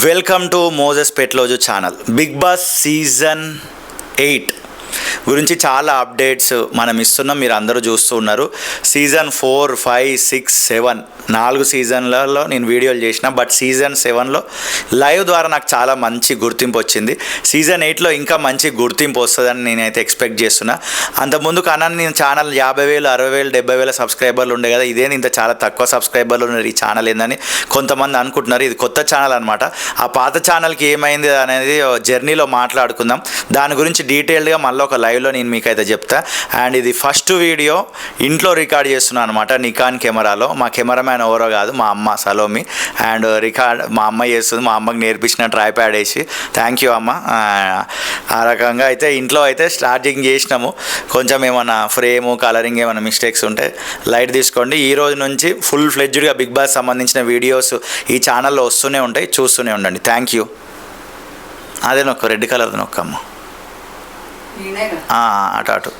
Welcome to Moses Petlozu channel. Big boss season 8 గురించి చాలా updates మనం ఇస్తున్నాం, మీరు అందరూ చూస్తూ ఉన్నారు. సీజన్ 4, 5, 6, 7 4 సీజన్లలో నేను వీడియోలు చేసిన, బట్ సీజన్ 7లో లైవ్ ద్వారా నాకు చాలా మంచి గుర్తింపు వచ్చింది. సీజన్ 8లో ఇంకా మంచి గుర్తింపు వస్తుందని నేనైతే ఎక్స్పెక్ట్ చేస్తున్నా. అంతకుముందు కన్నా నేను ఛానల్ 50,000, 60,000, 70,000 సబ్స్క్రైబర్లు ఉండే కదా, ఇదేంది ఇంత చాలా తక్కువ సబ్స్క్రైబర్లు ఉన్నారు ఈ ఛానల్ ఏందని కొంతమంది అనుకుంటున్నారు. ఇది కొత్త ఛానల్ అనమాట. ఆ పాత ఛానల్కి ఏమైంది అనేది జర్నీలో మాట్లాడుకుందాం. దాని గురించి డీటెయిల్డ్గా మళ్ళీ ఒక లైవ్లో నేను మీకైతే చెప్తా. అండ్ ఇది ఫస్ట్ వీడియో ఇంట్లో రికార్డ్ చేస్తున్నాను అనమాట, నికాన్ కెమెరాలో. మా కెమెరామ్యాన్ ఎవరో కాదు, మా అమ్మ సలోమి. అండ్ రికార్డ్ మా అమ్మ చేస్తుంది, మా అమ్మకి నేర్పించిన ట్రైప్యాడ్ వేసి. థ్యాంక్ యూ అమ్మ. ఆ రకంగా అయితే ఇంట్లో అయితే స్టార్టింగ్ చేసినాము. కొంచెం ఏమైనా ఫ్రేము కలరింగ్ ఏమైనా మిస్టేక్స్ ఉంటే లైట్ తీసుకోండి. ఈ రోజు నుంచి ఫుల్ ఫ్లెడ్జ్డ్గా బిగ్ బాస్ సంబంధించిన వీడియోస్ ఈ ఛానల్లో వస్తూనే ఉంటాయి, చూస్తూనే ఉండండి. Thank you. అదే నొక్క రెడ్ కలర్ నొక్కమ్మ, అటు అటు.